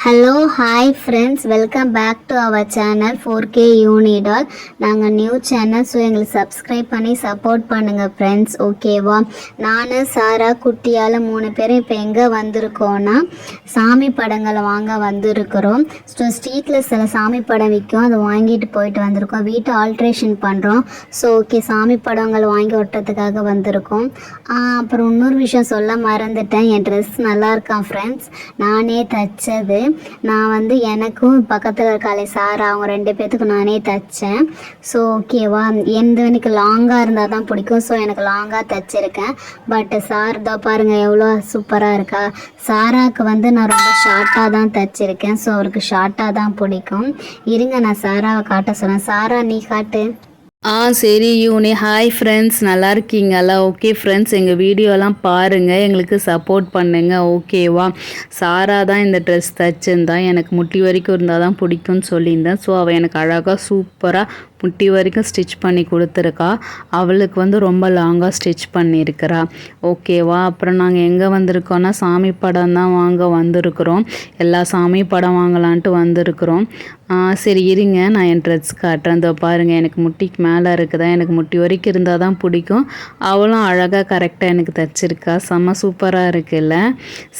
Hello hi friends, welcome back to our channel 4K யூனிடால். நாங்கள் new channel, so எங்களுக்கு subscribe பண்ணி support பண்ணுங்கள் ஃப்ரெண்ட்ஸ். ஓகேவா? நான் சாரா குட்டியால் 3 பேரும் இப்போ எங்கே வந்திருக்கோன்னா சாமி படங்களை வாங்க வந்திருக்கிறோம். ஸோ ஸ்ட்ரீட்டில் சில சாமி படம் விற்கும், அதை வாங்கிட்டு போயிட்டு வந்திருக்கோம். வீட்டை ஆல்ட்ரேஷன் பண்ணுறோம். ஸோ ஓகே, சாமி படங்கள் வாங்கி ஒட்டுறதுக்காக வந்திருக்கோம். அப்புறம் இன்னொரு விஷயம் சொல்ல மறந்துட்டேன், என் ட்ரெஸ் நல்லா இருக்கான் ஃப்ரெண்ட்ஸ், நானே தைச்சது. நான் எனக்கும் பக்கத்தில் இருக்காளே சாரா, அவங்க 2 பேர்த்துக்கும் நானே தைச்சேன். ஸோ ஓகேவா, எனக்கு லாங்காக இருந்தால் தான் பிடிக்கும். ஸோ எனக்கு லாங்காக தைச்சிருக்கேன். பட் சாரதா பாருங்கள் எவ்வளோ சூப்பராக இருக்கா. சாராவுக்கு நான் ரொம்ப ஷார்ட்டாக தான் தைச்சிருக்கேன். ஸோ அவருக்கு ஷார்ட்டாக தான் பிடிக்கும். இருங்க, நான் சாராவை காட்ட சொன்னேன். சாரா, நீ காட்டு. சரி யூனி. ஹாய் ஃப்ரெண்ட்ஸ், நல்லா இருக்கீங்களா? ஓகே ஃப்ரெண்ட்ஸ், எங்கள் வீடியோலாம் பாருங்கள், எங்களுக்கு சப்போர்ட் பண்ணுங்கள். ஓகேவா? சாரா தான் இந்த ட்ரெஸ் தைச்சிருந்தான். எனக்கு முட்டி வரைக்கும் இருந்தால் தான் பிடிக்கும்னு சொல்லியிருந்தேன். ஸோ அவள் எனக்கு அழகாக சூப்பராக முட்டி வரைக்கும் ஸ்டிச் பண்ணி கொடுத்துருக்கா. அவளுக்கு ரொம்ப லாங்காக ஸ்டிச் பண்ணியிருக்கிறா. ஓகேவா? அப்புறம் நாங்கள் எங்கே வந்திருக்கோன்னா சாமி படம் தான் வாங்க வந்திருக்கிறோம். எல்லா சாமி படம் வாங்கலான்ட்டு வந்திருக்கிறோம். சரி இருங்க, நான் என் ட்ரெஸ் காட்டுறேன். இதோ பாருங்கள், எனக்கு முட்டிக்கு மேலே இருக்குதா, எனக்கு முட்டி வரைக்கும் இருந்தால் தான் பிடிக்கும். அவளும் அழகாக கரெக்டாக எனக்கு தைச்சிருக்கா. செம்ம சூப்பராக இருக்குல்ல?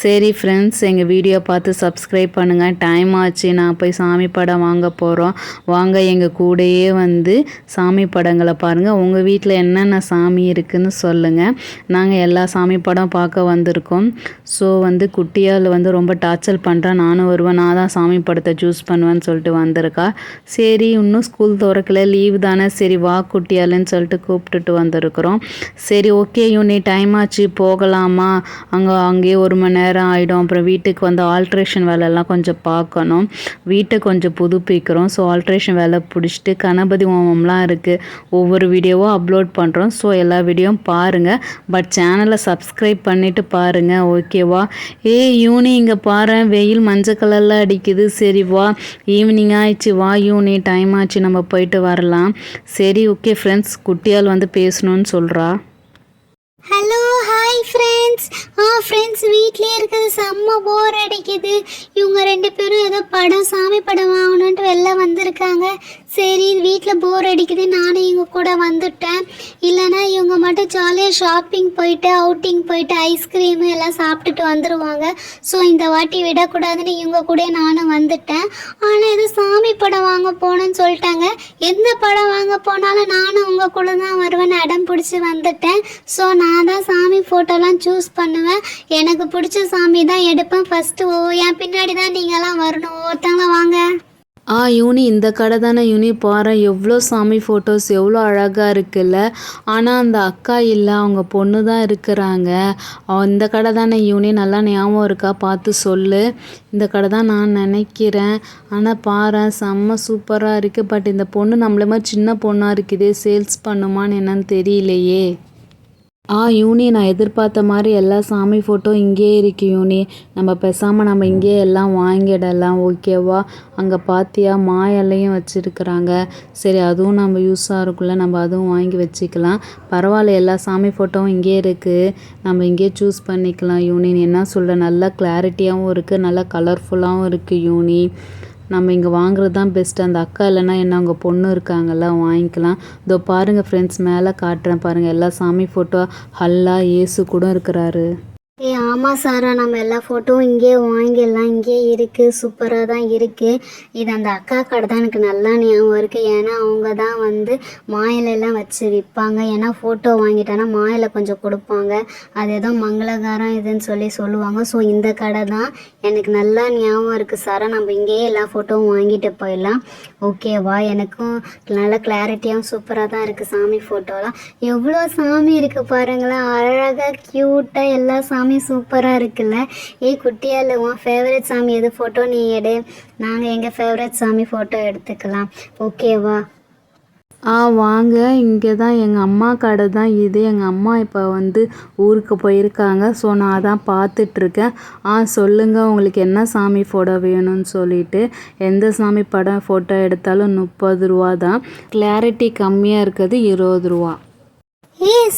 சரி ஃப்ரெண்ட்ஸ், எங்கள் வீடியோ பார்த்து சப்ஸ்கிரைப் பண்ணுங்கள். டைம் ஆச்சு, நான் போய் சாமி படம் வாங்க போகிறோம். வாங்க எங்கள் கூடயே சாமி படங்களை பாருங்கள். உங்கள் வீட்டில் என்னென்ன சாமி இருக்குதுன்னு சொல்லுங்கள். நாங்கள் எல்லா சாமி படம் பார்க்க வந்திருக்கோம். ஸோ குட்டியால் ரொம்ப டார்ச்சர் பண்ணுறேன். நானும் வருவேன், நான் தான் சாமி படத்தை சூஸ் பண்ணுவேன்னு சொல்லிட்டு வந்திருக்கா. சரி, இன்னும் ஸ்கூல் திறக்கல, லீவு தானே, சரி வா குட்டியாலுன்னு சொல்லிட்டு கூப்பிட்டுட்டு வந்திருக்கிறோம். சரி ஓகே யூனி, டைம் ஆச்சு, போகலாமா? அங்கேயே 1 மணி நேரம் ஆகிடும். அப்புறம் வீட்டுக்கு ஆல்ட்ரேஷன் வேலைலாம் கொஞ்சம் பார்க்கணும். வீட்டை கொஞ்சம் புதுப்பிக்கிறோம். ஸோ ஆல்ட்ரேஷன் வேலை பிடிச்சிட்டு கணபதி ஹோமம்லாம் இருக்குது. ஒவ்வொரு வீடியோவும் அப்லோட் பண்ணுறோம். ஸோ எல்லா வீடியோவும் பாருங்கள். பட் சேனலை சப்ஸ்கிரைப் பண்ணிவிட்டு பாருங்கள். ஓகேவா? யூனி, இங்கே பாரு, வெயில் மஞ்சள் கலரில் அடிக்குது. சரி வா, ஈவினிங் ஆயிடுச்சு, வா யூனி, டைம் ஆச்சு, நம்ம போயிட்டு வரலாம். சரி ஓகே ஃப்ரெண்ட்ஸ், குட்டியால் பேசணும்னு சொல்கிறா. Hello hi friends. ஃப்ரெண்ட்ஸ், வீட்லேயே இருக்கிறது செம்ம போர் அடிக்குது. இவங்க 2 பேரும் ஏதோ சாமி படம் வாங்கணுன்ட்டு வெளில வந்திருக்காங்க. சரி, வீட்டில் போர் அடிக்குது, நானும் இவங்க கூட வந்துட்டேன். இல்லைனா இவங்க மட்டும் ஜாலியாக ஷாப்பிங் போயிட்டு அவுட்டிங் போயிட்டு ஐஸ்கிரீமு எல்லாம் சாப்பிட்டுட்டு வந்துடுவாங்க. ஸோ இந்த வாட்டி விடக்கூடாதுன்னு இவங்க கூட நானும் வந்துட்டேன். ஆனால் ஏதோ சாமி படம் வாங்க போகணுன்னு சொல்லிட்டாங்க. எந்த படம் வாங்க போனாலும் நானும் உங்கள் கூட தான் வருவேன்னு அடம் பிடிச்சி வந்துட்டேன். ஸோ நான் தான் சாமி ஃபோட்டோலாம் சூஸ் பண்ணுவேன். எனக்கு பிடிச்ச சாமி தான் எடுப்பேன் ஃபஸ்ட்டு. என் பின்னாடி தான் நீங்கள்லாம் வரணும். ஒருத்தவங்கள வாங்க. யூனி, இந்த கடை தானே யூனி? பாரு, எவ்வளோ சாமி ஃபோட்டோஸ் எவ்வளோ அழகாக இருக்குல்ல. ஆனால் அந்த அக்கா இல்லை, அவங்க பொண்ணு தான் இருக்கிறாங்க. இந்த கடை தானே யூனி? நல்லா ஞாபகம் இருக்கா? பார்த்து சொல்லு. இந்த கடை தான் நான் நினைக்கிறேன். ஆனால் பாரு, செம்ம சூப்பராக இருக்குது. பட் இந்த பொண்ணு நம்மள மாதிரி சின்ன பொண்ணாக இருக்குதே, சேல்ஸ் பண்ணுமான்னு என்னன்னு தெரியலையே. யூனி, நான் எதிர்பார்த்த மாதிரி எல்லா சாமி ஃபோட்டோ இங்கேயே இருக்கு யூனி. நம்ம பேசாமல் நம்ம இங்கேயே எல்லாம் வாங்கிடலாம். ஓகேவா? அங்கே பார்த்தியா, மாயெல்லையும் வச்சுருக்குறாங்க. சரி, அதுவும் நம்ம யூஸாக இருக்குல்ல, நம்ம அதுவும் வாங்கி வச்சுக்கலாம். பரவாயில்ல, எல்லா சாமி ஃபோட்டோவும் இங்கேயே இருக்குது. நம்ம இங்கேயே சூஸ் பண்ணிக்கலாம் யூனி. நீ என்ன சொல்கிற? நல்லா கிளாரிட்டியாகவும் இருக்குது, நல்லா கலர்ஃபுல்லாகவும் இருக்குது யூனி. நம்ம இங்கே வாங்குறது தான் பெஸ்ட்டு. அந்த அக்கா இல்லைன்னா என்ன, அவங்க பொண்ணு இருக்காங்கல்ல, வாங்கிக்கலாம். இதோ பாருங்கள் ஃப்ரெண்ட்ஸ், மேலே காட்டுறேன் பாருங்கள், எல்லா சாமி ஃபோட்டோ, ஹல்லா ஏசு கூட இருக்கிறாரு. ஆமாம் சாரா, நம்ம எல்லா ஃபோட்டோவும் இங்கேயே வாங்கிடலாம். இங்கேயே இருக்குது, சூப்பராக தான் இருக்குது. இது அந்த அக்கா கடை தான் எனக்கு நல்லா ஞாபகம் இருக்குது. ஏன்னா அவங்க தான் மாயிலெல்லாம் வச்சு விற்பாங்க. ஏன்னா ஃபோட்டோ வாங்கிட்டோன்னா மாயில கொஞ்சம் கொடுப்பாங்க. அது ஏதோ மங்களகாரம் இதுன்னு சொல்லுவாங்க. ஸோ இந்த கடை தான் எனக்கு நல்லா ஞாபகம் இருக்குது சாரா. நம்ம இங்கேயே எல்லா ஃபோட்டோவும் வாங்கிட்டு போயிடலாம். ஓகேவா? எனக்கும் நல்லா கிளாரிட்டியாகவும் சூப்பராக தான் இருக்குது சாமி ஃபோட்டோலாம். எவ்வளோ சாமி இருக்குது பாருங்களேன், அழகாக க்யூட்டாக எல்லா சாமி சூப்பராக இருக்குல்ல. குட்டியால் உன் ஃபேவரட் சாமி எது ஃபோட்டோ நீ எடு, நாங்கள் எங்கள் ஃபேவரட் சாமி ஃபோட்டோ எடுத்துக்கலாம். ஓகேவா? வாங்க, இங்கே தான் எங்கள் அம்மா கடை தான் இது. எங்கள் அம்மா இப்போ ஊருக்கு போயிருக்காங்க. ஸோ நான் அதான் பார்த்துட்ருக்கேன். சொல்லுங்கள், உங்களுக்கு என்ன சாமி ஃபோட்டோ வேணும்னு சொல்லிட்டு. எந்த சாமி படம் ஃபோட்டோ எடுத்தாலும் 30 ரூபா தான். கிளாரிட்டி கம்மியாக இருக்கிறது 20 ரூபா.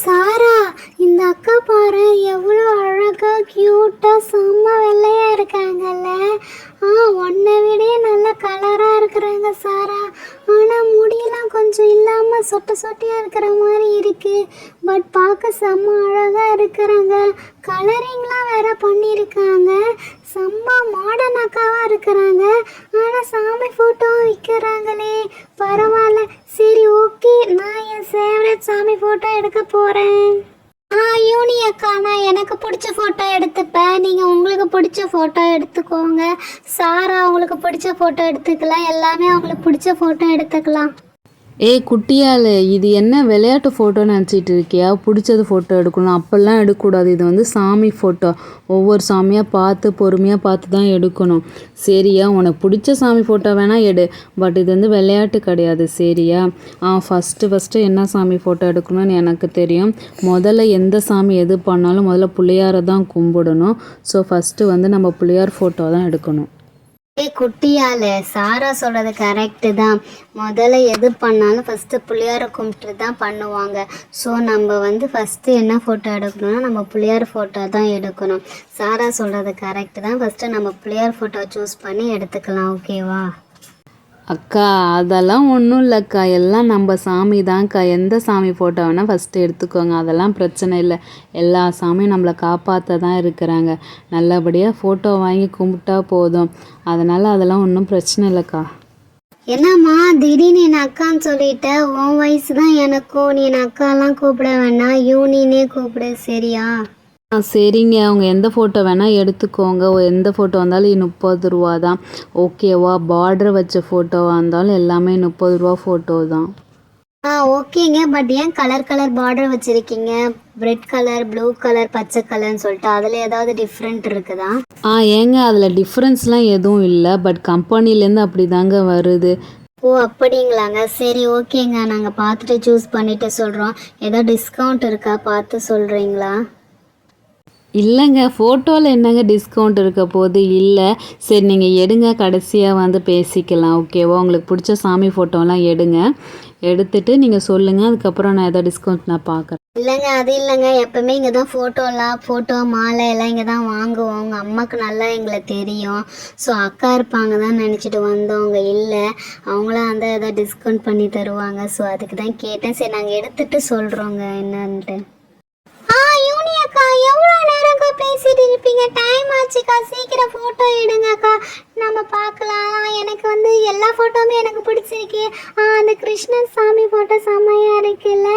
சாரா, இந்த அக்கா பாரு, எவ்வளோ அழகாக க்யூட்டாக செம்ம வெள்ளையாக இருக்காங்கல்ல. உன்னை விடையே நல்ல கலராக இருக்கிறாங்க சாரா. ஆனால் முடியெல்லாம் கொஞ்சம் இல்லாமல் சொட்டையாக இருக்கிற மாதிரி இருக்குது. பட் பார்க்க செம்ம அழகாக இருக்கிறாங்க. கலரிங்லாம் வேற பண்ணியிருக்காங்க. செம்ம மாடர்ன் அக்காவாக இருக்கிறாங்க. ஆனால் சாமி ஃபோட்டோ விற்கிறாங்களே, பரவாயில்ல. சரி ஓகே, நான் என் ஃபேவரட் சாமி ஃபோட்டோ எடுக்க போகிறேன். யூனி அக்கா, நான் எனக்கு பிடிச்ச ஃபோட்டோ எடுத்துப்பேன். நீங்கள் உங்களுக்கு பிடிச்ச ஃபோட்டோ எடுத்துக்கோங்க. சாரா அவங்களுக்கு பிடிச்ச ஃபோட்டோ எடுத்துக்கலாம். எல்லாமே அவங்களுக்கு பிடிச்ச ஃபோட்டோ எடுத்துக்கலாம். ஏய் குட்டியால், இது என்ன விளையாட்டு ஃபோட்டோன்னு நினச்சிட்டு இருக்கியா? பிடிச்சது ஃபோட்டோ எடுக்கணும், அப்போல்லாம் எடுக்கக்கூடாது. இது வந்து சாமி ஃபோட்டோ. ஒவ்வொரு சாமியாக பார்த்து பொறுமையாக பார்த்து தான் எடுக்கணும், சரியா? உனக்கு பிடிச்ச சாமி ஃபோட்டோ வேணால் எடு, பட் இது வந்து விளையாட்டு கிடையாது, சரியா? ஃபஸ்ட்டு என்ன சாமி ஃபோட்டோ எடுக்கணும்னு எனக்கு தெரியும். முதல்ல எந்த சாமி எது பண்ணாலும் முதல்ல பிள்ளையாரை தான் கும்பிடணும். ஸோ ஃபஸ்ட்டு வந்து நம்ம பிள்ளையார் ஃபோட்டோ தான் எடுக்கணும். குட்டியால சாரா சொல்கிறது கரெக்டு தான். முதல்ல எது பண்ணாலும் ஃபஸ்ட்டு பிள்ளையாரை கும்பிட்டு தான் பண்ணுவாங்க. ஸோ நம்ம வந்து ஃபஸ்ட்டு என்ன ஃபோட்டோ எடுக்கணும்னா நம்ம பிள்ளையார் ஃபோட்டோ தான் எடுக்கணும். சாரா சொல்கிறது கரெக்டு தான். ஃபஸ்ட்டு நம்ம பிள்ளையார் ஃபோட்டோ சூஸ் பண்ணி எடுத்துக்கலாம், ஓகேவா? அக்கா அதெல்லாம் ஒன்றும் இல்லைக்கா, எல்லாம் நம்ம சாமி தான்க்கா. எந்த சாமி ஃபோட்டோ வேணால் ஃபஸ்ட்டு எடுத்துக்கோங்க, அதெல்லாம் பிரச்சனை இல்லை. எல்லா சாமியும் நம்மளை காப்பாற்ற தான் இருக்கிறாங்க. நல்லபடியாக ஃபோட்டோ வாங்கி கும்பிட்டா போதும். அதனால் அதெல்லாம் ஒன்றும் பிரச்சனை இல்லைக்கா. என்னம்மா திடீர்னு என் அக்கான்னு சொல்லிட்ட? உன் வயசு தான் எனக்கும். நீ என் அக்காலாம் கூப்பிட வேணாம், யூனினே கூப்பிடு, சரியா? சரிங்க, அவங்க எந்த ஃபோட்டோ வேணால் எடுத்துக்கோங்க. எந்த ஃபோட்டோ வந்தாலும் 30 ரூபா தான், ஓகேவா? பார்டர் வச்ச ஃபோட்டோவாக இருந்தாலும் எல்லாமே 30 ரூபா ஃபோட்டோ தான். ஓகேங்க. பட் ஏன் கலர் பார்டர் வச்சுருக்கீங்க? ரெட் கலர், ப்ளூ கலர், பச்சை கலர்னு சொல்லிட்டு அதில் ஏதாவது டிஃப்ரெண்ட் இருக்குதா? ஏங்க அதில் டிஃப்ரென்ஸ்லாம் எதுவும் இல்லை, பட் கம்பெனிலேருந்து அப்படி தாங்க வருது. ஓ அப்படிங்களாங்க. சரி ஓகேங்க, நாங்கள் பார்த்துட்டு சூஸ் பண்ணிவிட்டு சொல்கிறோம். ஏதோ டிஸ்கவுண்ட் இருக்கா பார்த்து சொல்கிறீங்களா? இல்லைங்க, ஃபோட்டோவில் என்னங்க டிஸ்கவுண்ட் இருக்க போது? இல்லை. சரி நீங்கள் எடுங்க, கடைசியாக வந்து பேசிக்கலாம், ஓகேவா? உங்களுக்கு பிடிச்ச சாமி ஃபோட்டோலாம் எடுங்க, எடுத்துகிட்டு நீங்கள் சொல்லுங்கள். அதுக்கப்புறம் நான் எதாவது டிஸ்கவுண்ட் நான் பார்க்குறேன். இல்லைங்க, அது இல்லைங்க. எப்போவுமே இங்கே தான் ஃபோட்டோ மாலை எல்லாம் இங்கே தான் வாங்குவோம். உங்கள் அம்மாவுக்கு நல்லா எங்களை தெரியும். ஸோ அக்கா இருப்பாங்க தான் நினச்சிட்டு வந்தவங்க. இல்லை, அவங்களாம் வந்து எதாவது டிஸ்கவுண்ட் பண்ணி தருவாங்க. ஸோ அதுக்கு தான் கேட்டேன். சரி நாங்கள் எடுத்துகிட்டு சொல்கிறோங்க என்னன்ட்டு. யூனி அக்கா, எவ்வளோ நேரம்க்கா பேசிட்டு இருப்பீங்க? டைம் ஆச்சுக்கா, சீக்கிரம் ஃபோட்டோ எடுங்கக்கா, நம்ம பார்க்கலாம். எனக்கு வந்து எல்லா ஃபோட்டோவுமே எனக்கு பிடிச்சிருக்கு. அந்த கிருஷ்ணன் சாமி ஃபோட்டோ செம்மையாக இருக்குல்ல,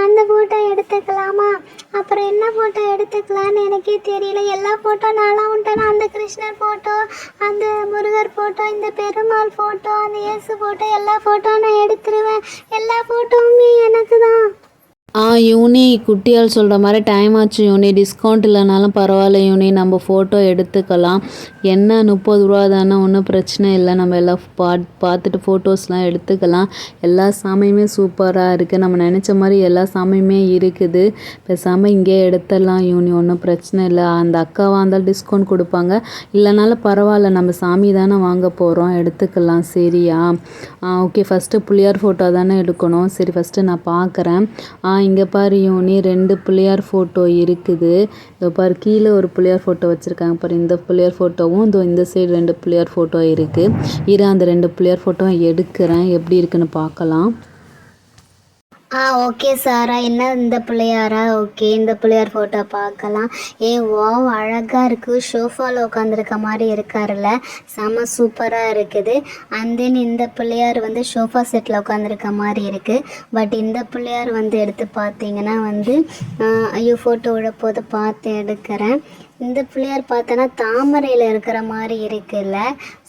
அந்த ஃபோட்டோ எடுத்துக்கலாமா? அப்புறம் என்ன ஃபோட்டோ எடுத்துக்கலான்னு எனக்கே தெரியல. எல்லா ஃபோட்டோ நல்லா உண்டனா? அந்த கிருஷ்ணர் ஃபோட்டோ, அந்த முருகர் ஃபோட்டோ, இந்த பெருமாள் ஃபோட்டோ, அந்த இயேசு ஃபோட்டோ, எல்லா ஃபோட்டோ நான் எடுத்துருவேன். எல்லா ஃபோட்டோவுமே எனக்கு தான். யூனி, குட்டியால் சொல்கிற மாதிரி டைம் ஆச்சு யூனி. டிஸ்கவுண்ட் இல்லைனாலும் பரவாயில்ல யூனி, நம்ம ஃபோட்டோ எடுத்துக்கலாம். என்ன 30 ரூபா தானே, ஒன்றும் பிரச்சனை இல்லை. நம்ம எல்லாம் பார்த்துட்டு ஃபோட்டோஸ்லாம் எடுத்துக்கலாம். எல்லா சாமியுமே சூப்பராக இருக்குது. நம்ம நினச்ச மாதிரி எல்லா சாமியுமே இருக்குது. பேசாமல் இங்கே எடுத்துடலாம் யூனி, ஒன்றும் பிரச்சனை இல்லை. அந்த அக்காவாக இருந்தாலும் டிஸ்கவுண்ட் கொடுப்பாங்க. இல்லைனாலும் பரவாயில்ல, நம்ம சாமி தானே வாங்க போகிறோம், எடுத்துக்கலாம், சரியா? ஓகே, ஃபஸ்ட்டு பிள்ளையார் ஃபோட்டோ தானே எடுக்கணும். சரி ஃபஸ்ட்டு நான் பார்க்குறேன். இங்கே பாரு யூனி, 2 பிள்ளையார் ஃபோட்டோ இருக்குது. இதோ பாரு, கீழே ஒரு பிள்ளையார் ஃபோட்டோ வச்சுருக்காங்க பாரு. இந்த பிள்ளையார் ஃபோட்டோவும் இந்த சைடு 2 பிள்ளையார் ஃபோட்டோ இருக்குது. அந்த 2 பிள்ளையார் ஃபோட்டோவும் எடுக்கிறேன், எப்படி இருக்குன்னு பார்க்கலாம். ஓகே சாரா, என்ன இந்த பிள்ளையாரா? ஓகே, இந்த பிள்ளையார் ஃபோட்டோ பார்க்கலாம். வாவ், அழகாக இருக்குது. ஷோஃபாவில் உட்காந்துருக்க மாதிரி இருக்காருல்ல, செம்ம சூப்பராக இருக்குது. அண்ட் தென் இந்த பிள்ளையார் வந்து ஷோஃபா செட்டில் உட்காந்துருக்க மாதிரி இருக்குது. பட் இந்த பிள்ளையார் வந்து எடுத்து பார்த்தீங்கன்னா வந்து ஃபோட்டோ விட போது பார்த்து எடுக்கிறேன். இந்த பிள்ளையார் பார்த்தோன்னா தாமரையில் இருக்கிற மாதிரி இருக்குல்ல,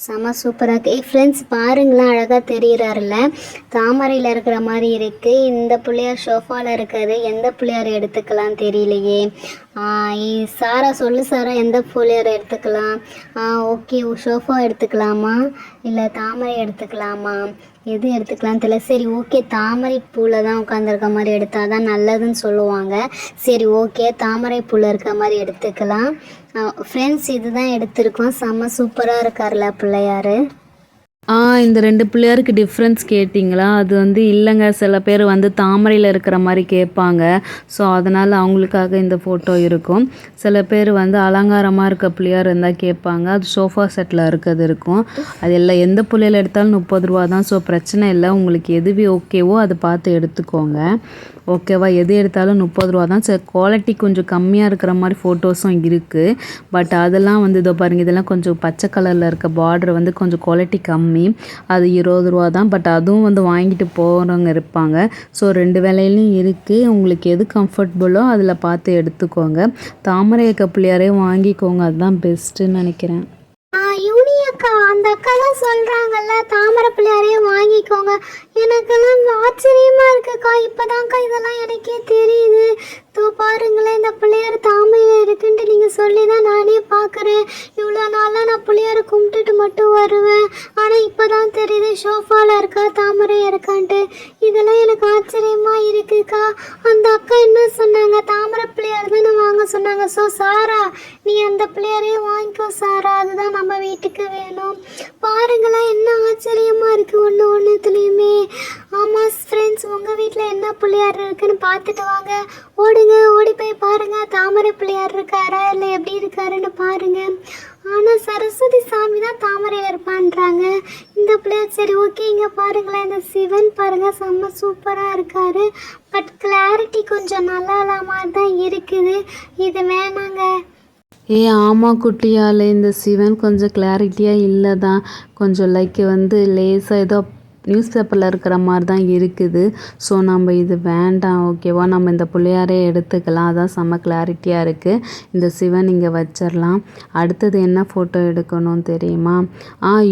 செம சூப்பராக இருக்குது. ஃப்ரெண்ட்ஸ் பாருங்களேன், அழகாக தெரிகிறாருல்ல, தாமரையில் இருக்கிற மாதிரி இருக்குது. இந்த பிள்ளையார் ஷோஃபாவில் இருக்கிறது. எந்த பிள்ளையார் எடுத்துக்கலாம்னு தெரியலையே. சாரா சொல்லு சாரா, எந்த பிள்ளையார் எடுத்துக்கலாம்? ஓகே, ஷோஃபா எடுத்துக்கலாமா இல்லை தாமரை எடுத்துக்கலாமா? எது எடுத்துக்கலான்னு தெரியல. சரி ஓகே, தாமரை பூவில் தான் உட்காந்துருக்க மாதிரி எடுத்தால் தான் நல்லதுன்னு சொல்லுவாங்க. சரி ஓகே, தாமரை பூவில் இருக்க மாதிரி எடுத்துக்கலாம். ஃப்ரெண்ட்ஸ் இதுதான் எடுத்திருக்கோம். செம்ம சூப்பராக இருக்கார்ல பிள்ளையார். இந்த 2 பிள்ளையாருக்கு டிஃப்ரென்ஸ் கேட்டிங்களா? அது வந்து இல்லைங்க, சில பேர் வந்து தாமரையில் இருக்கிற மாதிரி கேட்பாங்க. ஸோ அதனால் அவங்களுக்காக இந்த ஃபோட்டோ இருக்கும். சில பேர் வந்து அலங்காரமாக இருக்க பிள்ளையார் இருந்தால் கேட்பாங்க. அது சோஃபா செட்டில் இருக்கிறது இருக்கும். அது எல்லாம் எந்த பிள்ளையில எடுத்தாலும் 30 ரூபா தான். ஸோ பிரச்சனை இல்லை, உங்களுக்கு எதுவே ஓகேவோ அதை பார்த்து எடுத்துக்கோங்க. ஓகேவா? எது எடுத்தாலும் 30 ரூபா தான். சரி, குவாலிட்டி கொஞ்சம் கம்மியாக இருக்கிற மாதிரி ஃபோட்டோஸும் இருக்குது. பட் அதெல்லாம் வந்து இதோ பாருங்கள், இதெல்லாம் கொஞ்சம் பச்சை கலரில் இருக்க பார்டர் வந்து கொஞ்சம் குவாலிட்டி கம்மி. அது 20 ரூபா தான். பட் அதுவும் வந்து வாங்கிட்டு போகிறவங்க இருப்பாங்க. ஸோ 2 விலையிலையும் இருக்குது. உங்களுக்கு எது கம்ஃபர்டபுளோ அதில் பார்த்து எடுத்துக்கோங்க. தாமரை இருக்க பிள்ளையாரே வாங்கிக்கோங்க, அதுதான் பெஸ்ட்டுன்னு நினைக்கிறேன். யூனி அக்கா, அந்த அக்காலாம் சொல்கிறாங்கல்ல தாமரை பிள்ளையாரையே வாங்கிக்கோங்க. எனக்கெல்லாம் ஆச்சரியமா இருக்குக்கா. இப்போதான்க்கா இதெல்லாம் எனக்கே தெரியுது. பாருங்களேன், இந்த பிள்ளையார் தாமரையில் இருக்குன்ட்டு நீங்கள் சொல்லி தான் நானே பார்க்குறேன். இவ்வளோ நாளாக நான் பிள்ளையாரை கும்பிட்டுட்டு மட்டும் வருவேன். ஆனால் இப்போ தான் தெரியுது ஷோஃபாவில் இருக்கா தாமரை இருக்கான்ட்டு. இதெல்லாம் எனக்கு ஆச்சரியமாக இருக்குக்கா. அந்த அக்கா என்ன சொன்னாங்க, தாமரை பிள்ளையார் தானே வாங்க சொன்னாங்க. ஸோ சாரா, நீ அந்த பிள்ளையாரையே வாங்கிக்கோ சாரா, அதுதான் நம்ம வீட்டுக்கு வேணும். பாருங்களேன், என்ன ஆச்சரியமாக இருக்குது ஒன்றுத்துலேயுமே. ஆமாம் ஃப்ரெண்ட்ஸ், உங்கள் வீட்டில் என்ன பிள்ளையார் இருக்குன்னு பார்த்துட்டு வாங்க. ஓடி போய் பாருங்க, தாமரை பிள்ளையார் இருக்காரா இல்லை எப்படி இருக்காருன்னு பாருங்க. ஆனால் சரஸ்வதி சாமி தான் தாமரையில் இருப்பான்றாங்க. இந்த பிள்ளையார் சரி ஓகே. இங்கே பாருங்களேன், இந்த சிவன் பாருங்க, செம்ம சூப்பராக இருக்காரு. பட் கிளாரிட்டி கொஞ்சம் நல்லா இல்லாம தான் இருக்குது. இது வேணாங்க. ஆமாம் குட்டியால், இந்த சிவன் கொஞ்சம் கிளாரிட்டியாக இல்லை தான். கொஞ்சம் லைக் வந்து லேசாக ஏதோ நியூஸ் பேப்பரில் இருக்கிற மாதிரி தான் இருக்குது. ஸோ நம்ம இது வேண்டாம், ஓகேவா? நம்ம இந்த பிள்ளையாரே எடுத்துக்கலாம், அதான் செம்ம கிளாரிட்டியாக இருக்குது. இந்த சிவன் இங்கே வச்சிடலாம். அடுத்தது என்ன ஃபோட்டோ எடுக்கணும் தெரியுமா?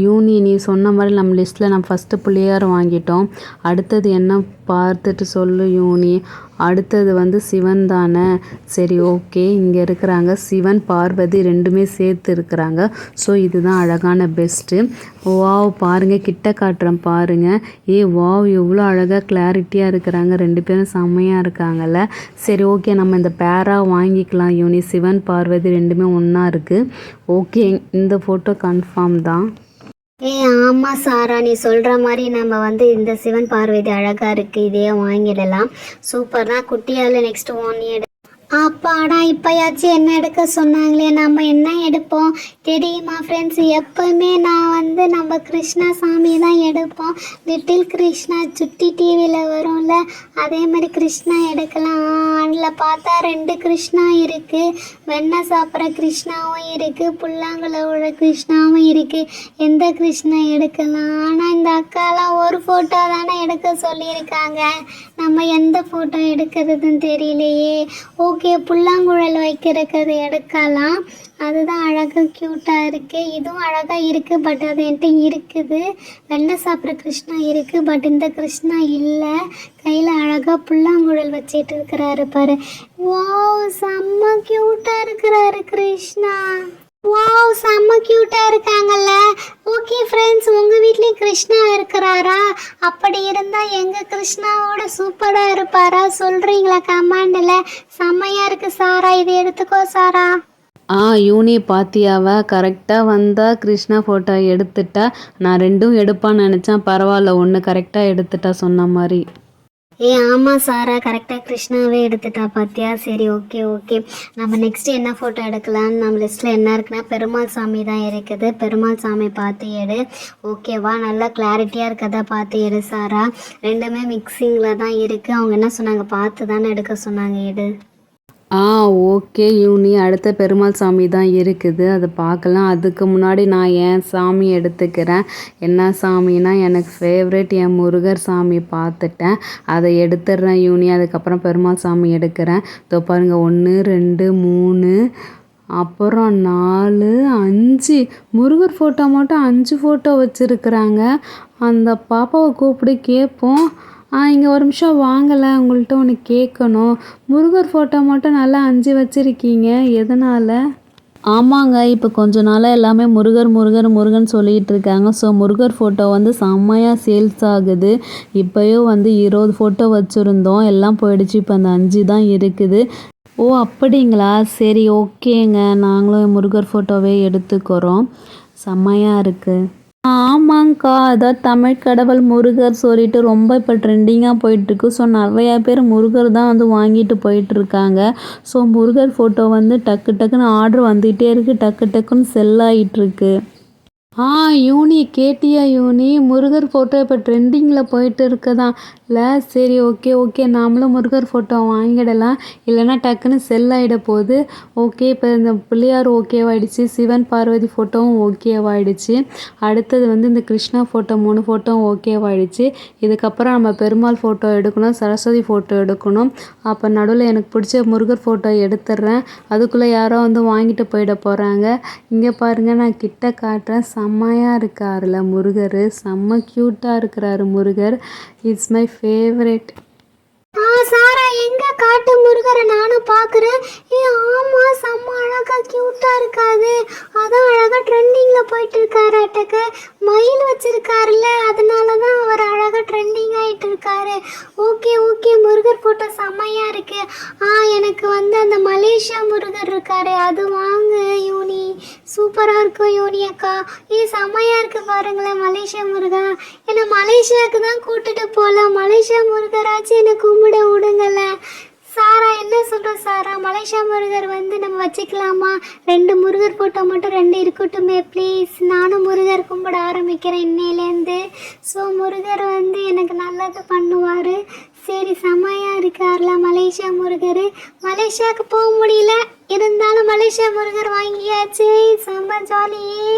யூனி, நீ சொன்ன மாதிரி நம்ம லிஸ்ட்டில் நம்ம ஃபஸ்ட்டு பிள்ளையார் வாங்கிட்டோம். அடுத்தது என்ன பார்த்துட்டு சொல்லு யூனி. அடுத்தது வந்து சிவன் தானே? சரி ஓகே, இங்கே இருக்கிறாங்க சிவன் பார்வதி ரெண்டுமே சேர்த்து இருக்கிறாங்க. ஸோ இதுதான் அழகான பெஸ்ட்டு. வாவ், பாருங்கள், கிட்ட காட்டுறேன் பாருங்கள். வாவ், எவ்வளோ அழகாக கிளாரிட்டியாக இருக்கிறாங்க. 2 பேரும் செம்மையாக இருக்காங்கல்ல. சரி ஓகே, நம்ம இந்த பேராக வாங்கிக்கலாம் யூனி. சிவன் பார்வதி ரெண்டுமே ஒன்றா இருக்குது. ஓகே, இந்த ஃபோட்டோ கன்ஃபார்ம் தான். ஆமாம் சாரா, நீ சொல்கிற மாதிரி நம்ம வந்து இந்த சிவன் பார்வதி அழகாக இருக்குது, இதையே வாங்கிடலாம். சூப்பர் தான். குட்டியால் நெக்ஸ்ட் 1 இயர். அப்பாடா, இப்போயாச்சும் என்ன எடுக்க சொன்னாங்களே, நம்ம என்ன எடுப்போம் தெரியுமா ஃப்ரெண்ட்ஸ்? எப்போவுமே நான் வந்து நம்ம கிருஷ்ணா சாமி தான் எடுப்போம். லிட்டில் கிருஷ்ணா சுட்டி டிவியில் வரும்ல, அதே மாதிரி கிருஷ்ணா எடுக்கலாம். அதில் பார்த்தா 2 கிருஷ்ணா இருக்குது. வெண்ணெய் சாப்பிட்ற கிருஷ்ணாவும் இருக்குது, புல்லாங்குழல கிருஷ்ணாவும் இருக்குது. எந்த கிருஷ்ணா எடுக்கலாம்? ஆனால் இந்த அக்காலாம் ஒரு ஃபோட்டோ தானே எடுக்க சொல்லியிருக்காங்க. நம்ம எந்த ஃபோட்டோ எடுக்கிறதுன்னு தெரியலையே. ஓகே, புல்லாங்குழல் வைக்கிறதுக்கு எடுக்கலாம். அதுதான் அழகாக க்யூட்டாக இருக்குது. இதுவும் அழகாக இருக்குது. பட் அது என்கிட்ட இருக்குது. வெண்ணெய் சாப்பிட்ற கிருஷ்ணா இருக்குது. பட் இந்த கிருஷ்ணா இல்லை. கையில் அழகாக புல்லாங்குழல் வச்சிட்டு இருக்கிறாரு பாரு. வாவ், செம்ம க்யூட்டாக இருக்கிறாரு கிருஷ்ணா. வாவ், செம்ம க்யூட்டாக இருக்காங்கல்ல. ஓகே ஃப்ரெண்ட்ஸ், உங்கள் வீட்லேயும் கிருஷ்ணா இருக்கிறாரா? அப்படி இருந்தால் எங்கள் கிருஷ்ணாவோட சூப்பராக இருப்பாரா? சொல்கிறீங்களா கமெண்டில்? செம்மையாக இருக்குது சாரா, இதை எடுத்துக்கோ சாரா. யூனி, பாத்தியாவா? கரெக்டாக வந்தால் கிருஷ்ணா ஃபோட்டோ எடுத்துட்டா. நான் 2ம் எடுப்பான்னு நினச்சேன். பரவாயில்ல, 1 கரெக்டாக எடுத்துட்டா சொன்ன மாதிரி. ஆமாம் சாரா, கரெக்டாக கிருஷ்ணாவே எடுத்துட்டா பார்த்தியா? சரி ஓகே. நம்ம நெக்ஸ்ட் என்ன ஃபோட்டோ எடுக்கலான்னு நம்ம லிஸ்ட்டில் என்ன இருக்குன்னா பெருமாள் சாமி தான் இருக்குது. பெருமாள் சாமி பார்த்து எடு, ஓகேவா? நல்லா கிளாரிட்டியாக இருக்கதா பார்த்து எடு சாரா. 2மே மிக்சிங்கில் தான் இருக்குது. அவங்க என்ன சொன்னாங்க, பார்த்து தானே எடுக்க சொன்னாங்க, எடு. ஓகே யூனி, அடுத்த பெருமாள் சாமி தான் இருக்குது, அதை பார்க்கலாம். அதுக்கு முன்னாடி நான் என் சாமி எடுத்துக்கிறேன். என்ன சாமினா எனக்கு ஃபேவரட் என் முருகர் சாமி பார்த்துட்டேன், அதை எடுத்துடுறேன் யூனி. அதுக்கப்புறம் பெருமாள் சாமி எடுக்கிறேன். இதோ பாருங்கள், 1 2 3 அப்புறம் 4 5 முருகர் ஃபோட்டோ மட்டும் 5 ஃபோட்டோ வச்சுருக்குறாங்க. அந்த பாப்பாவை கூப்பிட்டு கேட்போம். இங்கே ஒரு நிமிஷம் வாங்கலை, உங்கள்கிட்ட ஒன்று கேட்கணும். முருகர் ஃபோட்டோ மட்டும் நல்லா 5 வச்சுருக்கீங்க, எதனால்? ஆமாங்க, இப்போ கொஞ்ச நாளாக எல்லாமே முருகன் சொல்லிகிட்டு இருக்காங்க. ஸோ முருகர் ஃபோட்டோ வந்து செம்மையாக சேல்ஸ் ஆகுது. இப்போயோ வந்து 20 ஃபோட்டோ வச்சுருந்தோம், எல்லாம் போயிடுச்சு. இப்போ அந்த 5 தான் இருக்குது. அப்படிங்களா? சரி ஓகேங்க, நாங்களும் முருகர் ஃபோட்டோவே எடுத்துக்கிறோம். செம்மையாக இருக்குது. ஆமாங்க்கா, அதான் தமிழ் கடவுள் முருகர் சொல்லிட்டு ரொம்ப இப்போ ட்ரெண்டிங்காக போயிட்டுருக்கு. ஸோ நிறையா பேர் முருகர் தான் வந்து வாங்கிட்டு போயிட்டுருக்காங்க. ஸோ முருகர் ஃபோட்டோ வந்து டக்கு டக்குன்னு ஆர்டர் வந்துகிட்டே இருக்குது, டக்கு டக்குன்னு செல் ஆகிட்டுருக்கு. யூனி கேட்டியா யூனி, முருகர் ஃபோட்டோ இப்போ ட்ரெண்டிங்கில் போயிட்டு இருக்குதான் இல்லை? சரி, ஓகே ஓகே, நாமளும் முருகர் ஃபோட்டோ வாங்கிடலாம், இல்லைன்னா டக்குன்னு செல் ஆகிட போகுது. ஓகே, இப்போ இந்த பிள்ளையார் ஓகேவாயிடுச்சு, சிவன் பார்வதி ஃபோட்டோவும் ஓகேவாயிடுச்சு. அடுத்தது வந்து இந்த கிருஷ்ணா ஃபோட்டோ 3 ஃபோட்டோவும் ஓகேவாயிடுச்சு. இதுக்கப்புறம் நம்ம பெருமாள் ஃபோட்டோ எடுக்கணும், சரஸ்வதி ஃபோட்டோ எடுக்கணும். அப்போ நடுவில் எனக்கு பிடிச்ச முருகர் ஃபோட்டோ எடுத்துடுறேன். அதுக்குள்ளே யாரோ வந்து வாங்கிட்டு போயிட போகிறாங்க. இங்கே பாருங்கள், நான் கிட்ட காட்டுறேன். செம்மையாக இருக்காருல முருகர், செம்ம க்யூட்டாக இருக்கிறாரு Murugar. It's my favourite. Sara எங்க காட்டு முருகரை நானும் பார்க்குறேன். ஆமா, செம்ம அழகா கியூட்டா இருக்காது. அதான் அழகா ட்ரெண்டிங்ல போயிட்டு இருக்காராட்டக்க. மயில் வச்சிருக்காருல்ல, அதனால தான் அவர் அழகா ட்ரெண்டிங் ஆயிட்டு இருக்காரு. ஓகே ஓகே, முருகர் போட்டோ செம்மையா இருக்கு. எனக்கு வந்து அந்த மலேசியா முருகர் இருக்காரு, அது வாங்கு யூனி, சூப்பரா இருக்கும் யூனி அக்கா. செம்மையா இருக்கு பாருங்களேன் மலேசியா முருகர். என்னை மலேசியாவுக்கு தான் கூட்டிட்டு போகல, மலேசியா முருகராச்சு என்னை கும்பிட விடுங்கல்ல. சாரா என்ன சொல்ற சாரா, மலேசியா முருகர் வந்து நம்ம வச்சுக்கலாமா? 2 முருகர் ஃபோட்டோ மட்டும் 2 இருக்கட்டுமே ப்ளீஸ். நானும் முருகர் கும்பிட ஆரம்பிக்கிறேன் இன்னையிலேருந்து. ஸோ முருகர் வந்து எனக்கு நல்லது பண்ணுவார். சரி, செம்மையாக இருக்கார்ல மலேசியா முருகர். மலேசியாவுக்கு போக முடியல, இருந்தாலும் மலேசியா முருகர் வாங்கியாச்சு, செம்ம ஜாலியே.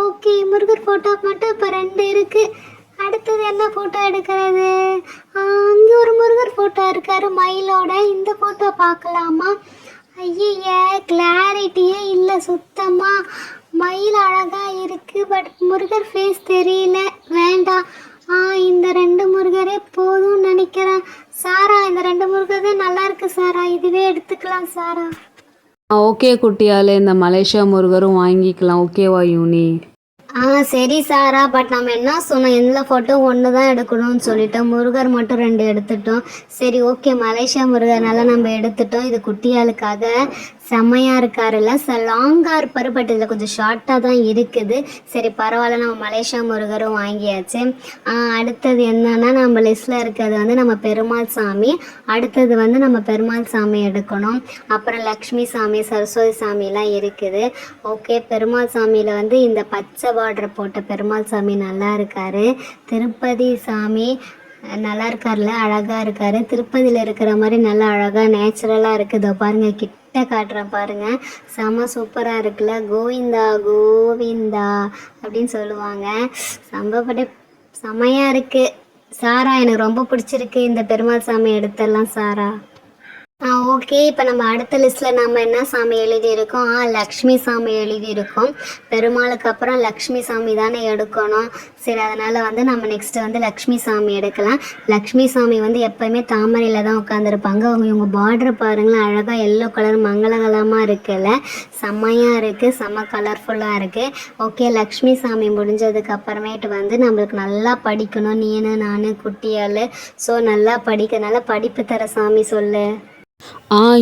ஓகே, முருகர் ஃபோட்டோ மட்டும் இப்போ 2 இருக்குது. அடுத்தது என்ன ஃபோட்டோ எடுக்கிறது? அங்கே ஒரு முருகர் ஃபோட்டோ இருக்காரு மயிலோட, இந்த ஃபோட்டோ பார்க்கலாமா? ஐய, கிளாரிட்டியே இல்லை சுத்தமாக. மயில் அழகாக இருக்குது, பட் முருகர் ஃபேஸ் தெரியல, வேண்டாம். இந்த 2 முருகரே போதும்னு நினைக்கிறேன். சாரா, இந்த 2 முருகர் தான் நல்லா இருக்கு சாரா, இதுவே எடுத்துக்கலாம் சாரா. ஓகே குட்டியாலே, இந்த மலேசியா முருகரும் வாங்கிக்கலாம். ஓகேவா யூனி? சரி சாரா, பட் நம்ம என்ன சொன்னோம், எந்த ஃபோட்டோ ஒன்று தான் எடுக்கணும்னு சொல்லிட்டோம். முருகர் மட்டும் 2 எடுத்துட்டோம். சரி ஓகே, மலேசியா முருகர்னால நம்ம எடுத்துட்டோம். இது குட்டியாளுக்காக. செம்மையாக இருக்காருல்ல, லாங்காக இருப்பார், பட் இதில் கொஞ்சம் ஷார்ட்டாக தான் இருக்குது. சரி பரவாயில்ல, நம்ம மலேசியா முருகரும் வாங்கியாச்சு. அடுத்தது என்னன்னா, நம்ம லிஸ்ட்டில் இருக்கிறது வந்து நம்ம பெருமாள் சாமி. அடுத்தது வந்து நம்ம பெருமாள் சாமி எடுக்கணும். அப்புறம் லக்ஷ்மி சாமி, சரஸ்வதி சாமிலாம் இருக்குது. ஓகே, பெருமாள் சாமியில் வந்து இந்த பச்சை பார்டர் போட்ட பெருமாள் சாமி நல்லா இருக்காரு. திருப்பதி சாமி நல்லா இருக்கார்ல, அழகாக இருக்காரு. திருப்பதியில் இருக்கிற மாதிரி நல்லா அழகாக நேச்சுரலாக இருக்குது. பாருங்க, கிட்ட காட்டுறேன் பாருங்க, செம்ம சூப்பராக இருக்குல்ல. கோவிந்தா கோவிந்தா அப்படின்னு சொல்லுவாங்க. சம்பப்பட்ட செம்மையாக இருக்குது சாரா, எனக்கு ரொம்ப பிடிச்சிருக்கு. இந்த பெருமாள் சாமி எடுத்துடலாம் சாரா. ஓகே, இப்போ நம்ம அடுத்த லிஸ்ட்டில் நம்ம என்ன சாமி எழுதியிருக்கோம்? லக்ஷ்மி சாமி எழுதியிருக்கோம். பெருமாளுக்கு அப்புறம் லக்ஷ்மி சாமி தானே எடுக்கணும். சரி, அதனால் வந்து நம்ம நெக்ஸ்ட்டு வந்து லக்ஷ்மி சாமி எடுக்கலாம். லக்ஷ்மி சாமி வந்து எப்போயுமே தாமரையில் தான் உட்காந்துருப்பாங்க. இவங்க பார்டர் பாருங்களேன், அழகாக எல்லோ கலர் மங்களகலமாக இருக்குல்ல, செம்மையாக இருக்குது, செம்ம கலர்ஃபுல்லாக இருக்குது. ஓகே, லக்ஷ்மி சாமி முடிஞ்சதுக்கு அப்புறமேட்டு வந்து நம்மளுக்கு நல்லா படிக்கணும், நீனு நான் குட்டியால். ஸோ நல்லா படிக்கிறதுனால படிப்பு தர சாமி சொல்லு.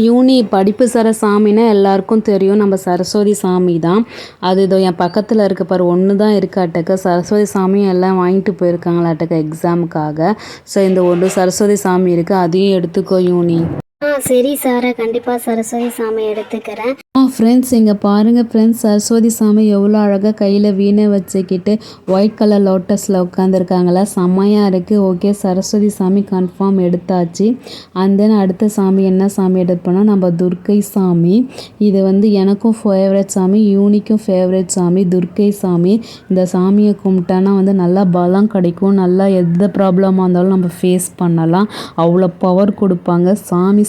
யூனி, படிப்பு சர சாமின்னா எல்லாருக்கும் தெரியும், நம்ம சரஸ்வதி சாமி தான். அது இதோ என் பக்கத்தில் இருக்க பாரு, ஒன்று தான் இருக்காட்டக்க. சரஸ்வதி சாமியும் எல்லாம் வாங்கிட்டு போயிருக்காங்களாட்டக்க எக்ஸாமுக்காக. ஸோ இந்த ஒன்று சரஸ்வதி சாமி இருக்குது, அதையும் எடுத்துக்கோ யூனி. சரி சாரா, கண்டிப்பாக சரஸ்வதி சாமி எடுத்துக்கிறேன். ஃப்ரெண்ட்ஸ், இங்கே பாருங்கள் ஃப்ரெண்ட்ஸ், சரஸ்வதி சாமி எவ்வளோ அழகாக கையில் வீணை வச்சுக்கிட்டு ஒயிட் கலர் லோட்டஸில் உட்காந்துருக்காங்களா, செம்மையாக இருக்குது. ஓகே, சரஸ்வதி சாமி கன்ஃபார்ம் எடுத்தாச்சு. அண்ட் தென் அடுத்த சாமி என்ன சாமி எடுப்போம்னா நம்ம துர்க்கை சாமி. இது வந்து எனக்கும் ஃபேவரட் சாமி, யூனிக்கும் ஃபேவரட் சாமி, துர்க்கை சாமி. இந்த சாமியை கும்பிட்டானா வந்து நல்லா பலம் கிடைக்கும், நல்லா எந்த ப்ராப்ளமாக இருந்தாலும் நம்ம ஃபேஸ் பண்ணலாம், அவ்வளோ பவர் கொடுப்பாங்க. சாமி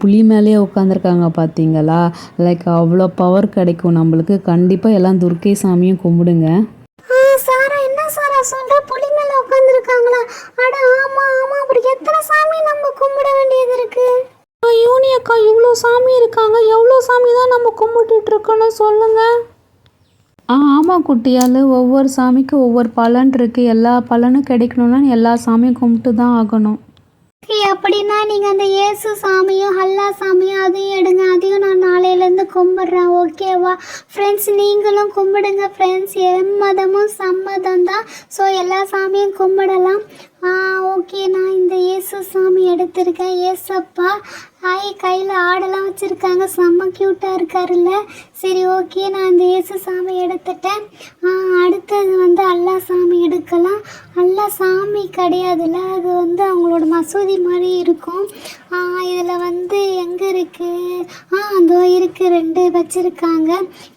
புலி மேலேயே உட்காந்துருக்காங்க பார்த்தீங்களா, லைக் அவ்வளோ பவர் கிடைக்கும் நம்மளுக்கு. கண்டிப்பாக எல்லாம் துர்க்கை சாமியும் கும்பிடுங்க. சாரா, என்ன சாரா சொல்ற, புலி மேல உட்காந்துருக்காங்களா? அட ஆமா ஆமா, அப்படி எத்தனை சாமி நம்ம கும்பிட வேண்டியது இருக்கு? யூனி அக்கா, இவ்வளோ சாமி இருக்காங்க, எவ்வளோ சாமி தான் நம்ம கும்பிட்டுட்டு இருக்கணும் சொல்லுங்க. ஆமாம் குட்டியால், ஒவ்வொரு சாமிக்கும் ஒவ்வொரு பலன் இருக்குது. எல்லா பலனும் கிடைக்கணும்னா எல்லா சாமியும் கும்பிட்டு தான் ஆகணும். ஓகே, அப்படின்னா நீங்கள் அந்த இயேசு சாமியும் அல்லா சாமியும் அதையும் எடுங்க, அதையும் நான் நாளையிலேருந்து கும்பிட்றேன். ஓகேவா ஃப்ரெண்ட்ஸ்? நீங்களும் கும்பிடுங்க ஃப்ரெண்ட்ஸ். எம்மதமும் சம்மதம் தான். ஸோ எல்லா சாமியும் கும்பிடலாம். ஓகே, நான் இந்த இயேசு சாமி எடுத்திருக்கேன். ஏசப்பா கையில் ஆடெல்லாம் வச்சுருக்காங்க, செம்ம க்யூட்டாக இருக்காருல்ல. சரி ஓகே, நான் இந்த இயேசு சாமி எடுத்துட்டேன். அடுத்தது வந்து அல்லா சாமி எடுக்கலாம். அல்லா சாமி கிடையாதுல்ல, அது வந்து அவங்களோட மசூதி மாதிரி இருக்கும். இதில் வந்து எங்கே இருக்குது? அதோ இருக்குது, 2 வச்சுருக்காங்க.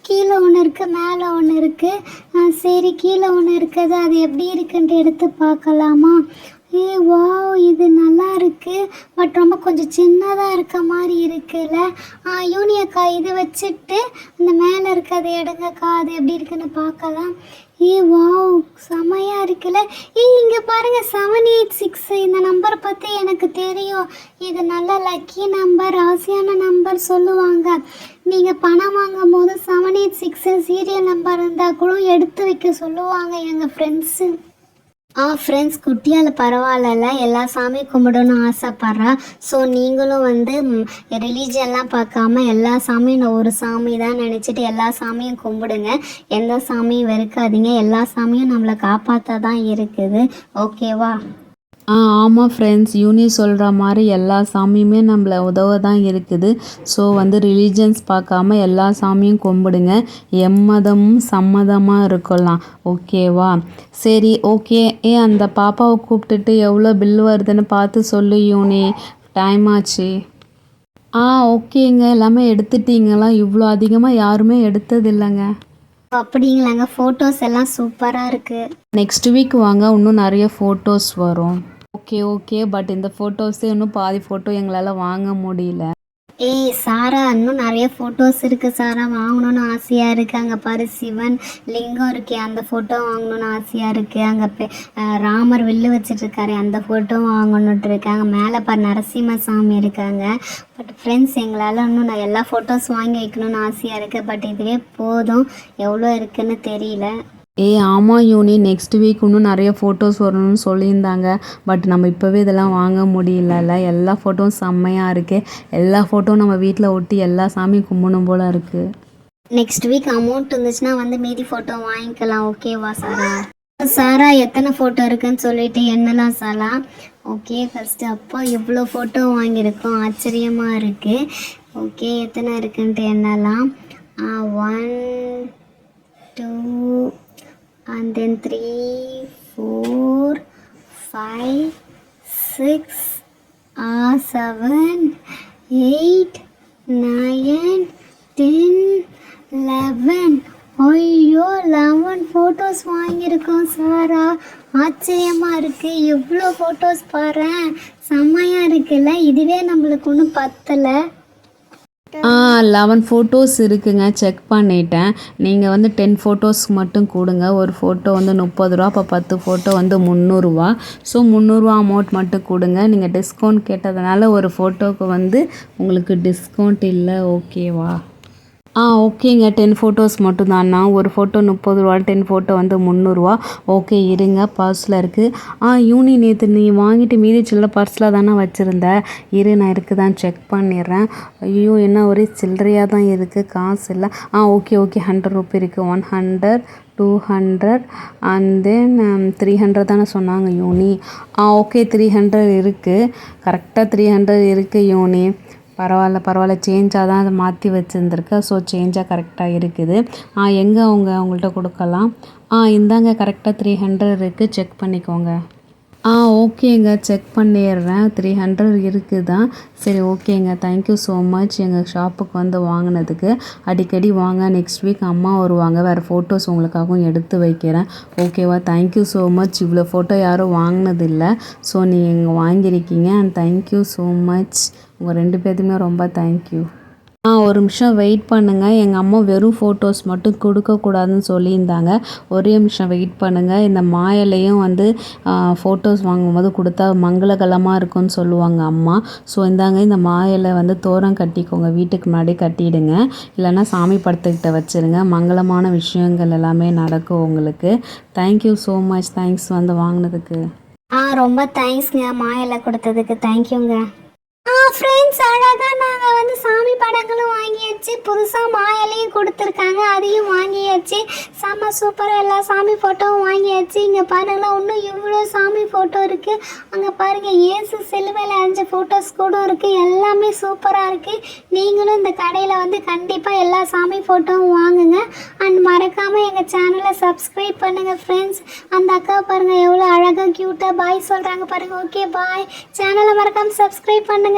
கீழே ஒன்று இருக்குது, மேலே ஒன்று இருக்குது. சரி, கீழே ஒன்று இருக்குது, அது எப்படி இருக்குன்ட்டு எடுத்து பார்க்கலாமா? வாவ், இது நல்லா இருக்குது. பட் ரொம்ப கொஞ்சம் சின்னதாக இருக்க மாதிரி இருக்குல்ல. யூனியக்கா, இது வச்சுட்டு அந்த மேலே இருக்கிறத எடுங்கக்கா, அது எப்படி இருக்குன்னு பார்க்கலாம். வாவ், செமையாக இருக்குல்ல. இங்கே பாருங்கள், 786 இந்த நம்பரை பற்றி எனக்கு தெரியும். இது நல்ல லக்கி நம்பர், ராசியான நம்பர் சொல்லுவாங்க. நீங்கள் பணம் வாங்கும் போது 786 சீரியல் நம்பர் இருந்தால் கூட எடுத்து வைக்க சொல்லுவாங்க எங்கள் ஃப்ரெண்ட்ஸு. ஃப்ரெண்ட்ஸ், குட்டியால் பரவாயில்ல, எல்லா சாமியும் கும்பிடணும்னு ஆசைப்பட்றா. ஸோ நீங்களும் வந்து ரிலீஜியன்லாம் பார்க்காம எல்லா சாமியும் நான் ஒரு சாமி தான் நினச்சிட்டு எல்லா சாமியும் கும்பிடுங்க. எந்த சாமியும் வெறுக்காதீங்க. எல்லா சாமியும் நம்மளை காப்பாற்ற தான் இருக்குது. ஓகேவா? ஆமாம் ஃப்ரெண்ட்ஸ், யூனி சொல்கிற மாதிரி எல்லா சாமியுமே நம்மளை உதவ தான் இருக்குது. ஸோ வந்து ரிலீஜன்ஸ் பார்க்காம எல்லா சாமியும் கும்பிடுங்க. எம்மதமும் சம்மதமாக இருக்கலாம். ஓகேவா? சரி ஓகே. அந்த பாப்பாவை கூப்பிட்டுட்டு எவ்வளோ பில் வருதுன்னு பார்த்து சொல்லு யூனி, டைம் ஆச்சு. ஓகேங்க, எல்லாமே எடுத்துட்டீங்களா? இவ்வளோ அதிகமாக யாருமே எடுத்தது இல்லைங்க. அப்படிங்களாங்க, ஃபோட்டோஸ் எல்லாம் சூப்பராக இருக்குது. நெக்ஸ்ட் வீக் வாங்க, இன்னும் நிறைய ஃபோட்டோஸ் வரும். ஓகே பட் இந்த ஃபோட்டோஸே இன்னும் பாதி ஃபோட்டோ எங்களால் வாங்க முடியல. சாரா, இன்னும் நிறைய ஃபோட்டோஸ் இருக்குது சாரா, வாங்கணுன்னு ஆசையாக இருக்குது. அங்கே பாரு, சிவன் லிங்கம் இருக்கே, அந்த ஃபோட்டோ வாங்கணுன்னு ஆசையாக இருக்குது. அங்கே ராமர் வில்லு வச்சிட்ருக்காரு, அந்த ஃபோட்டோ வாங்கணுன்ட்டு இருக்காங்க. மேலே பாரு, நரசிம்ம சாமி இருக்காங்க. பட் ஃப்ரெண்ட்ஸ், எங்களால் இன்னும் நான் எல்லா ஃபோட்டோஸ் வாங்கி வைக்கணுன்னு ஆசையாக இருக்குது. பட் இதுவே போதும், எவ்வளோ இருக்குதுன்னு தெரியல. ஆமாம் யூனி, நெக்ஸ்ட் வீக் இன்னும் நிறைய ஃபோட்டோஸ் வரணும்னு சொல்லியிருந்தாங்க. பட் நம்ம இப்போவே இதெல்லாம் வாங்க முடியலல்ல. எல்லா ஃபோட்டோவும் செம்மையாக இருக்குது. எல்லா ஃபோட்டோவும் நம்ம வீட்டில் ஒட்டி எல்லா சாமியும் கும்பிடணும் போல் இருக்குது. நெக்ஸ்ட் வீக் அமௌண்ட் இருந்துச்சுன்னா வந்து மீதி ஃபோட்டோ வாங்கிக்கலாம். ஓகேவா சாரா? சாரா, எத்தனை ஃபோட்டோ இருக்குன்னு சொல்லிட்டு என்னலாம் சாரா? ஓகே, ஃபஸ்ட்டு அப்போ இவ்வளோ ஃபோட்டோ வாங்கியிருக்கோம், ஆச்சரியமாக இருக்குது. ஓகே, எத்தனை இருக்குன்ட்டு என்னலாம்? 1 2 and then 3 4 5 6 7 8 9 10 11. ஐயோ, 11 ஃபோட்டோஸ் வாங்கியிருக்கோம் சாரா. ஆச்சரியமாக இருக்குது. எவ்வளோ ஃபோட்டோஸ் பாரு, செம்மையாக இருக்குல்ல. இதுவே நம்மளுக்கு ஒன்றும் பத்தலை. 11 ஃபோட்டோஸ் இருக்குங்க, செக் பண்ணிட்டேன். நீங்கள் வந்து 10 ஃபோட்டோஸ் மட்டும் கொடுங்க. ஒரு ஃபோட்டோ வந்து 30 ரூபா, அப்போ 10 ஃபோட்டோ வந்து 300 ரூபா. ஸோ 300 ரூபா அமௌண்ட் மட்டும் கொடுங்க. நீங்கள் டிஸ்கவுண்ட் கேட்டதுனால ஒரு ஃபோட்டோவுக்கு வந்து உங்களுக்கு டிஸ்கவுண்ட் இல்லை. ஓகேவா? ஓகேங்க, 10 ஃபோட்டோஸ் மட்டும்தாண்ணா. ஒரு ஃபோட்டோ 30 ரூபா, 10 ஃபோட்டோ வந்து 300 ரூபா. ஓகே, இருங்க, பர்ஸில் இருக்குது. யூனி, நேற்று நீ வாங்கிட்டு மீதி சில்லற பர்ஸில் தானே வச்சுருந்த. இரு, நான் இருக்குதான்னு செக் பண்ணிடுறேன். ஐயோ, என்ன ஒரே சில்லறையாக தான் இருக்குது, காசு இல்லை. ஓகே 100 ரூபா இருக்குது. 100 200 அண்ட் தென் 300 தானே சொன்னாங்க யூனி. ஓகே, 300 இருக்குது. கரெக்டாக 300 இருக்குது யூனி. பரவாயில்ல, சேஞ்சாக தான் அதை மாற்றி வச்சுருந்துருக்கேன். ஸோ சேஞ்சாக கரெக்டாக இருக்குது. எங்கே அவங்கள்ட்ட கொடுக்கலாம்? இந்தாங்க, கரெக்டாக 300 இருக்குது, செக் பண்ணிக்கோங்க. ஓகேங்க, செக் பண்ணிடுறேன். 300 இருக்குது தான். சரி ஓகேங்க, தேங்க்யூ ஸோ மச் எங்கள் ஷாப்புக்கு வந்து வாங்கினதுக்கு. அடிக்கடி வாங்க. நெக்ஸ்ட் வீக் அம்மா வருவாங்க, வேறு ஃபோட்டோஸ் உங்களுக்காகவும் எடுத்து வைக்கிறேன். ஓகேவா? Thank you so much. இவ்வளோ ஃபோட்டோ யாரும் வாங்கினதில்லை. ஸோ நீங்கள் வாங்கியிருக்கீங்க அண்ட் தேங்க்யூ ஸோ மச். உங்கள் 2 பேர்த்துக்குமே ரொம்ப தேங்க்யூ. ஒரு நிமிஷம் வெயிட் பண்ணுங்கள். எங்கள் அம்மா வெறும் ஃபோட்டோஸ் மட்டும் கொடுக்கக்கூடாதுன்னு சொல்லியிருந்தாங்க. ஒரே நிமிஷம் வெயிட் பண்ணுங்கள். இந்த மாயிலையும் வந்து ஃபோட்டோஸ் வாங்கும்போது கொடுத்தா மங்களகரமாக இருக்கும்னு சொல்லுவாங்க அம்மா. ஸோ இந்தாங்க, இந்த மாயிலை வந்து தோரம் கட்டிக்கோங்க, வீட்டுக்கு முன்னாடி கட்டிடுங்க. இல்லைன்னா சாமி படத்துக்கிட்ட வச்சுருங்க. மங்களமான விஷயங்கள் எல்லாமே நடக்கும் உங்களுக்கு. Thank you so much. தேங்க்ஸ் வந்து வாங்கினதுக்கு. ரொம்ப தேங்க்ஸ்ங்க மாயில கொடுத்ததுக்கு. தேங்க்யூங்க. ஃப்ரெண்ட்ஸ், அழகாக நாங்கள் வந்து சாமி படங்களும் வாங்கியாச்சு, புதுசாக மாயிலையும் கொடுத்துருக்காங்க, அதையும் வாங்கியாச்சு. செம்ம சூப்பராக எல்லா சாமி ஃபோட்டோவும் வாங்கியாச்சு. இங்கே பாருங்களேன், இன்னும் இவ்வளோ சாமி ஃபோட்டோ இருக்குது. அங்கே பாருங்கள், இயேசு சிலுவையில் அரைஞ்ச ஃபோட்டோஸ் கூட இருக்குது. எல்லாமே சூப்பராக இருக்குது. நீங்களும் இந்த கடையில் வந்து கண்டிப்பாக எல்லா சாமி ஃபோட்டோவும் வாங்குங்க. அண்ட் மறக்காமல் எங்கள் சேனலை சப்ஸ்கிரைப் பண்ணுங்கள் ஃப்ரெண்ட்ஸ். அந்த அக்கா பாருங்கள் எவ்வளோ அழகாக க்யூட்டாக பாய் சொல்கிறாங்க பாருங்கள். Okay bye. சேனலை மறக்காமல் சப்ஸ்கிரைப் பண்ணுங்கள்.